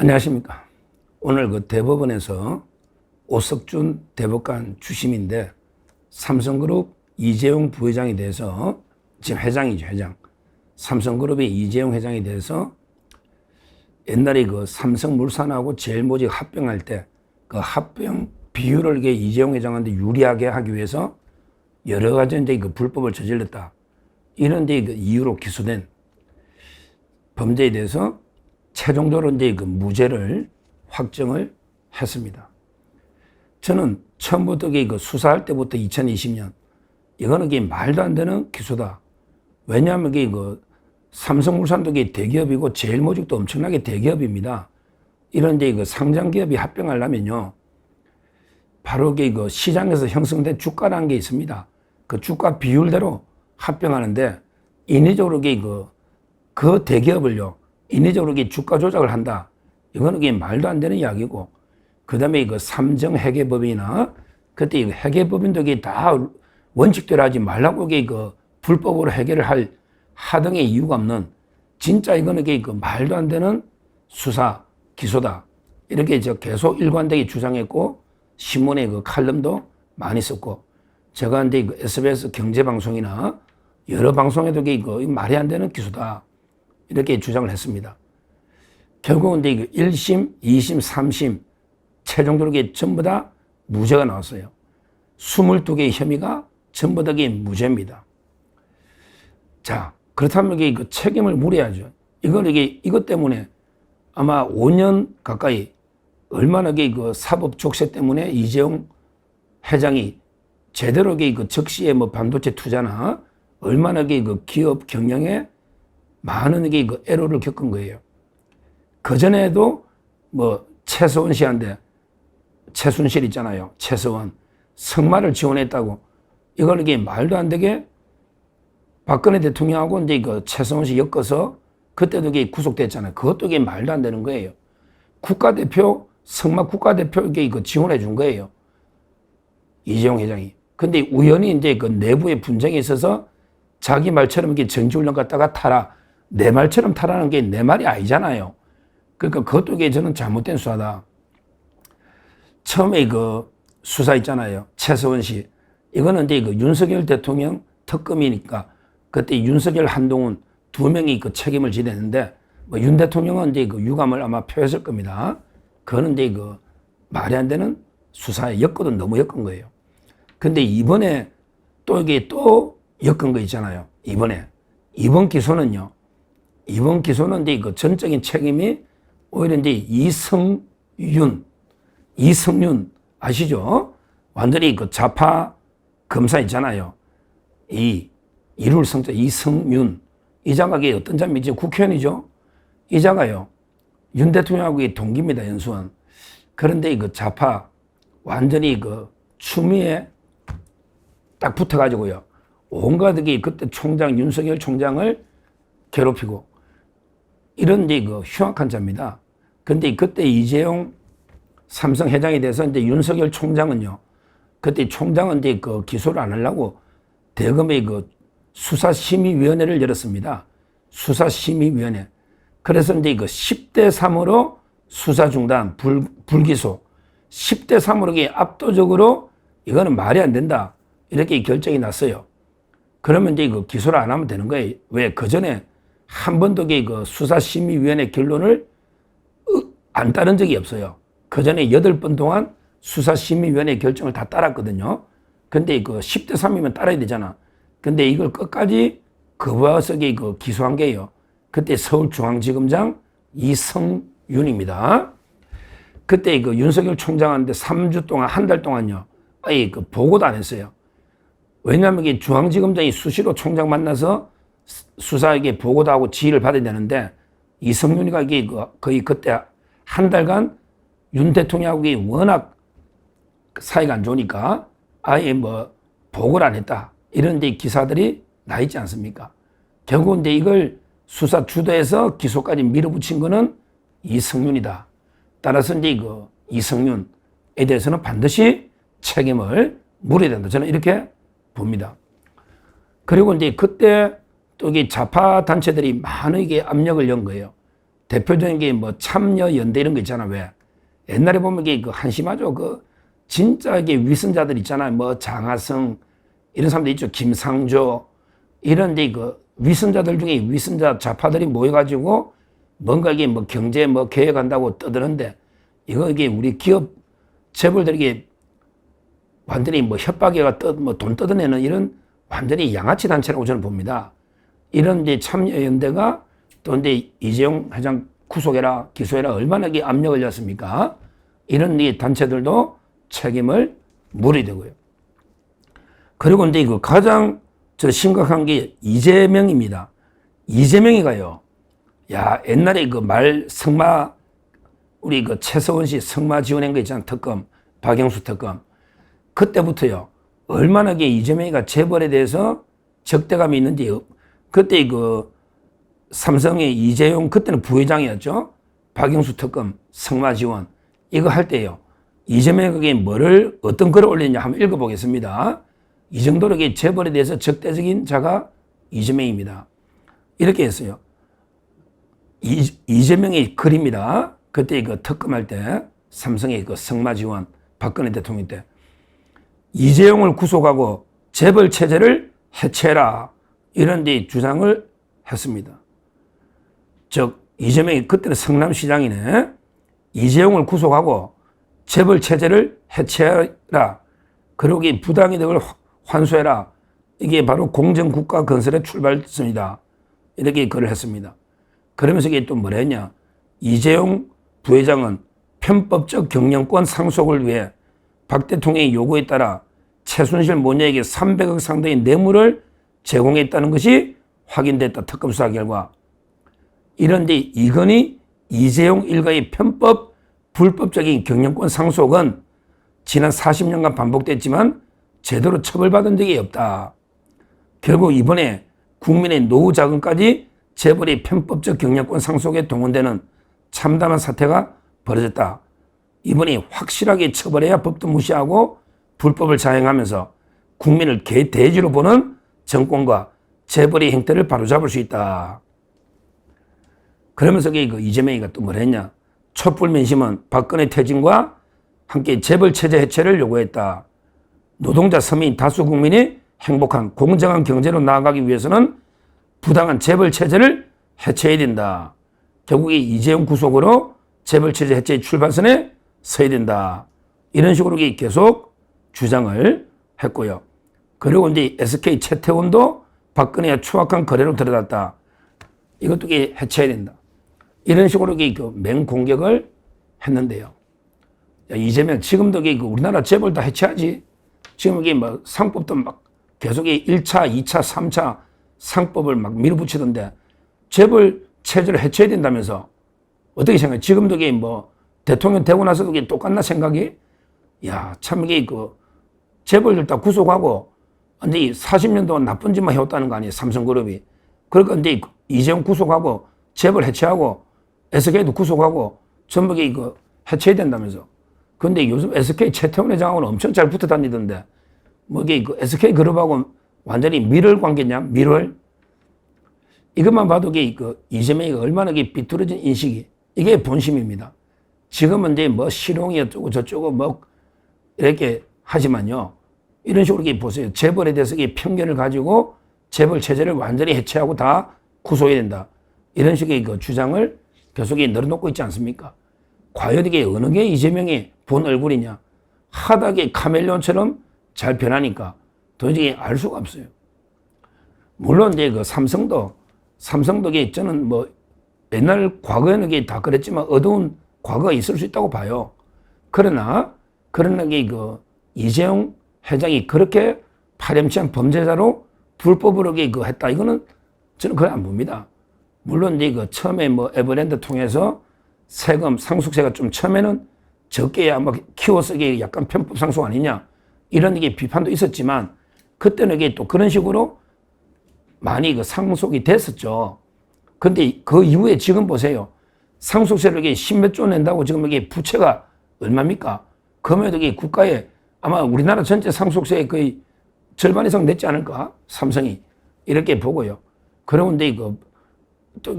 안녕하십니까. 오늘 그 대법원에서 오석준 대법관 주심인데 삼성그룹 이재용 부회장에 대해서 지금 회장이죠, 회장. 삼성그룹의 이재용 회장에 대해서 옛날에 그 삼성물산하고 제일모직 합병할 때 그 합병 비율을 이게 이재용 회장한테 유리하게 하기 위해서 여러 가지 이제 그 불법을 저질렀다. 이런 데 그 이유로 기소된 범죄에 대해서 최종적으로 이제 그 무죄를 확정을 했습니다. 저는 처음부터 그 수사할 때부터 2020년 이거는 게 말도 안 되는 기소다. 왜냐하면 그 삼성물산도 대기업이고 제일모직도 엄청나게 대기업입니다. 이런 이제 그 상장 기업이 합병하려면요, 바로 그 시장에서 형성된 주가라는 게 있습니다. 그 주가 비율대로 합병하는데 인위적으로 그 대기업을요, 인위적으로 주가 조작을 한다. 이거는 말도 안 되는 이야기고, 그 다음에 그 삼정회계법이나 그때 회계법인도 다 원칙대로 하지 말라고 그 불법으로 회계를 할 하등의 이유가 없는, 진짜 이거는 그 말도 안 되는 수사, 기소다. 이렇게 계속 일관되게 주장했고, 신문에 그 칼럼도 많이 썼고, 제가 이제 그 SBS 경제방송이나 여러 방송에도 말이 안 되는 기소다. 이렇게 주장을 했습니다. 결국은 이제 1심, 2심, 3심 최종적으로 전부 다 무죄가 나왔어요. 22개의 혐의가 전부 다 무죄입니다. 자, 그렇다면 그 책임을 물어야죠. 이것 때문에 아마 5년 가까이 얼마나 그 사법 족쇄 때문에 이재용 회장이 제대로 그 적시에 뭐 반도체 투자나 얼마나 그 기업 경영에 많은 그 애로를 겪은 거예요. 그전에도 뭐 최서원 씨한테 최순실 있잖아요. 최서원. 승마를 지원했다고. 이걸 말도 안 되게 박근혜 대통령하고 이제 그 최서원 씨 엮어서 그때도 구속됐잖아요. 그것도 말도 안 되는 거예요. 국가대표, 승마 국가대표 지원해 준 거예요. 이재용 회장이. 근데 우연히 이제 그 내부에 분쟁이 있어서 자기 말처럼 정치훈련 갔다가 타라. 내 말처럼 타라는 게 내 말이 아니잖아요. 그러니까 그것도 저는 잘못된 수사다. 처음에 그 수사 있잖아요. 최서원 씨. 이거는 이제 그 윤석열 대통령 특검이니까 그때 윤석열, 한동훈 두 명이 그 책임을 지냈는데 뭐 윤 대통령은 이제 그 유감을 아마 표했을 겁니다. 그거는 이제 그 말이 안 되는 수사에 엮거든 너무 엮은 거예요. 근데 이번에 또 또 엮은 거 있잖아요. 이번 기소는요. 이번 기소는 이제 그 전적인 책임이 오히려 이제 이성윤 아시죠? 완전히 그 좌파 검사 있잖아요. 이룰 성자 이성윤. 이 자가 어떤 자입니까? 국회의원이죠. 이 자가요. 윤 대통령하고 동기입니다. 연수원. 그런데 그 좌파 완전히 그 추미애 딱 붙어가지고요. 온갖 그때 총장 윤석열 총장을 괴롭히고 이런 이제 그 흉악한 자입니다. 근데 그때 이재용 삼성 회장에 대해서 이제 윤석열 총장은요. 그때 총장은 이제 그 기소를 안 하려고 대검의 그 수사심의위원회를 열었습니다. 수사심의위원회. 그래서 이제 그 10대 3으로 수사 중단, 불기소. 10대 3으로 압도적으로 이거는 말이 안 된다. 이렇게 결정이 났어요. 그러면 이제 그 기소를 안 하면 되는 거예요. 왜? 그 전에 한 번도 그 수사심의위원회 결론을 안 따른 적이 없어요. 그 전에 8번 동안 수사심의위원회 결정을 다 따랐거든요. 근데 그 10대 3이면 따라야 되잖아. 근데 이걸 끝까지 거부해서 그 기소한 게요. 그때 서울중앙지검장 이성윤입니다. 그때 그 윤석열 총장한테 3주 동안, 한 달 동안요. 아예 그 보고도 안 했어요. 왜냐하면 중앙지검장이 수시로 총장 만나서 수사에게 보고도 하고 지휘를 받아야 되는데 이성윤이가 거의 그때 한 달간 윤 대통령하고 워낙 사이가 안 좋으니까 아예 뭐 보고를 안 했다. 이런 데 기사들이 나 있지 않습니까? 결국 이제 이걸 수사 주도해서 기소까지 밀어붙인 거는 이성윤이다. 따라서 이제 그 이성윤에 대해서는 반드시 책임을 물어야 된다. 저는 이렇게 봅니다. 그리고 이제 그때 또 이게 좌파 단체들이 많은 압력을 연 거예요. 대표적인 게 뭐 참여연대 이런 거 있잖아. 왜? 옛날에 보면 이게 그 한심하죠. 그 진짜 이게 위선자들 있잖아요. 뭐 장하성 이런 사람들 있죠. 김상조 이런 데 그 위선자들 중에 위선자 좌파들이 모여가지고 뭔가 이게 뭐 경제 뭐 계획한다고 떠드는데 이거 이게 우리 기업 재벌들에게 완전히 뭐 협박에가 뭐 돈 뜯어내는 이런 완전히 양아치 단체라고 저는 봅니다. 이런 이제 참여연대가 또 이제 이재용 회장 구속해라, 기소해라 얼마나 이게 압력을 줬습니까? 이런 이 단체들도 책임을 물어야 되고요. 그리고 이제 그 가장 심각한 게 이재명입니다. 이재명이가요. 야, 옛날에 그 말 성마 우리 그 최서원 씨 성마 지원한 거 있잖아. 특검, 박영수 특검. 그때부터요. 얼마나 이재명이가 재벌에 대해서 적대감이 있는지 그때 그 삼성의 이재용 그때는 부회장이었죠. 박영수 특검 성마 지원 이거 할 때요. 이재명이 그게 뭐를 어떤 글을 올렸냐 한번 읽어보겠습니다. 이 정도로 재벌에 대해서 적대적인 자가 이재명입니다. 이렇게 했어요. 이재명의 글입니다. 그때 그 특검할 때 삼성의 그 성마 지원 박근혜 대통령 때 이재용을 구속하고 재벌 체제를 해체해라 이런 데 주장을 했습니다. 즉 이재명이 그때는 성남시장이네. 이재용을 구속하고 재벌 체제를 해체해라. 그리고 이 부당이득을 환수해라. 이게 바로 공정국가 건설의 출발점이다. 이렇게 글을 했습니다. 그러면서 이게 또 뭐라 했냐. 이재용 부회장은 편법적 경영권 상속을 위해 박 대통령의 요구에 따라 최순실 모녀에게 300억 상당의 뇌물을 제공했다는 것이 확인됐다. 특검 수사 결과. 이런데 이건희 이재용 일가의 편법 불법적인 경영권 상속은 지난 40년간 반복됐지만 제대로 처벌받은 적이 없다. 결국 이번에 국민의 노후 자금까지 재벌의 편법적 경영권 상속에 동원되는 참담한 사태가 벌어졌다. 이번에 확실하게 처벌해야 법도 무시하고 불법을 자행하면서 국민을 개돼지로 보는 정권과 재벌의 행태를 바로잡을 수 있다. 그러면서 그 이재명이가 또 뭘 했냐. 촛불민심은 박근혜 퇴진과 함께 재벌 체제 해체를 요구했다. 노동자 서민 다수 국민이 행복한 공정한 경제로 나아가기 위해서는 부당한 재벌 체제를 해체해야 된다. 결국에 이재용 구속으로 재벌 체제 해체의 출발선에 서야 된다. 이런 식으로 계속 주장을 했고요. 그리고 이제 SK 채태원도 박근혜와 추악한 거래로 들어갔다. 이것도 해체해야 된다. 이런 식으로 맹공격을 했는데요. 야, 이재명 지금도 우리나라 재벌 다 해체하지. 지금 뭐 상법도 막 계속 1차, 2차, 3차 상법을 막 밀어붙이던데 재벌 체제를 해체해야 된다면서 어떻게 생각해? 지금도 뭐 대통령 되고 나서도 똑같나 생각이? 야, 참 재벌들 다 구속하고 근데 40년 동안 나쁜 짓만 해왔다는 거 아니에요? 삼성그룹이. 그러니까 근데 이재용 구속하고 재벌 해체하고 SK도 구속하고 전부 해체해야 된다면서. 근데 요즘 SK 채태원 회장하고는 엄청 잘 붙어 다니던데 뭐 SK 그룹하고 완전히 밀월 관계냐? 밀월? 이것만 봐도 이재명이 얼마나 비뚤어진 인식이 이게 본심입니다. 지금은 이제 뭐 실용이 어쩌고 저쩌고 뭐 이렇게 하지만요. 이런 식으로 보세요. 재벌에 대해서 편견을 가지고 재벌 체제를 완전히 해체하고 다 구속해야 된다. 이런 식의 주장을 계속 늘어놓고 있지 않습니까? 과연 이게 어느 게 이재명의 본 얼굴이냐? 하다게 카멜레온처럼 잘 변하니까 도저히 알 수가 없어요. 물론 이제 삼성도 저는 뭐 옛날 과거에는 다 그랬지만 어두운 과거가 있을 수 있다고 봐요. 그러나 이재용 회장이 그렇게 파렴치한 범죄자로 불법으로 했다. 이거는 저는 그래 안 봅니다. 물론 이제 처음에 뭐 에버랜드 통해서 세금 상속세가 좀 처음에는 적게 아마 키워서 약간 편법 상속 아니냐 이런 비판도 있었지만 그때는 또 그런 식으로 많이 상속이 됐었죠. 근데 그 이후에 지금 보세요. 상속세를 십몇 조 낸다고 지금 부채가 얼마입니까? 그럼에도 국가에 아마 우리나라 전체 상속세의 거의 절반 이상 냈지 않을까? 삼성이. 이렇게 보고요. 그런데 또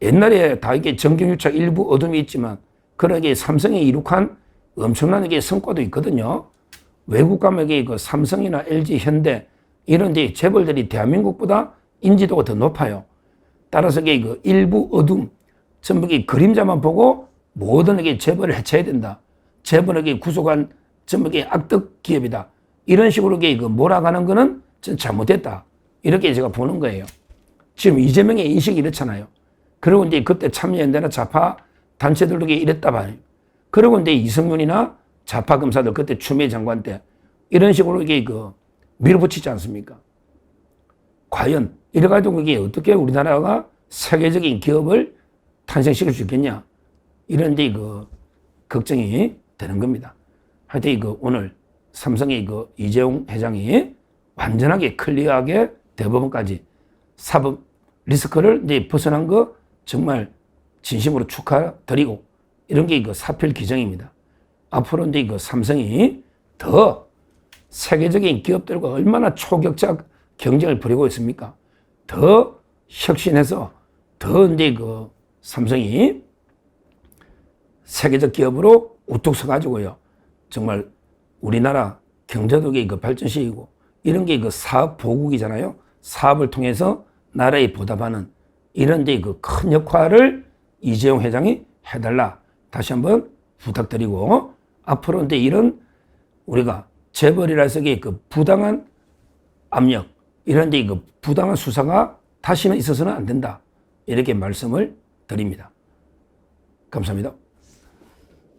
옛날에 다 이게 정경유착 일부 어둠이 있지만 그러게 삼성이 이룩한 엄청난 이게 성과도 있거든요. 외국 가면 이게 그 삼성이나 LG, 현대 이런 데 재벌들이 대한민국보다 인지도가 더 높아요. 따라서 이게 그 일부 어둠, 전부 이 그림자만 보고 모든 이게 재벌을 해쳐야 된다. 재벌에게 구속한 전부 이게 악덕 기업이다. 이런 식으로 이게 그 몰아가는 거는 전 잘못됐다. 이렇게 제가 보는 거예요. 지금 이재명의 인식이 이렇잖아요. 그리고 이제 그때 참여연대나 좌파 단체들도 이랬다 봐요. 그리고 이제 이승윤이나 좌파 검사들 그때 추미애 장관 때 이런 식으로 이게 그 밀어붙이지 않습니까? 과연 이래가지고 그게 어떻게 우리나라가 세계적인 기업을 탄생시킬 수 있겠냐? 이런 데 그 걱정이 되는 겁니다. 하여튼 그 오늘 삼성의 그 이재용 회장이 완전하게 클리어하게 대법원까지 사법 리스크를 이제 벗어난 거 정말 진심으로 축하드리고 이런 게 그 사필 규정입니다. 앞으로 이제 그 삼성이 더 세계적인 기업들과 얼마나 초격자 경쟁을 벌이고 있습니까? 더 혁신해서 더 이제 그 삼성이 세계적 기업으로 우뚝 서가지고요. 정말 우리나라 경제도 그 발전시키고 이런 게 그 사업 보국이잖아요. 사업을 통해서 나라에 보답하는 이런 데 그 큰 역할을 이재용 회장이 해달라. 다시 한번 부탁드리고 앞으로 이제 이런 우리가 재벌이라서 그 부당한 압력 이런 데 그 부당한 수사가 다시는 있어서는 안 된다. 이렇게 말씀을 드립니다. 감사합니다.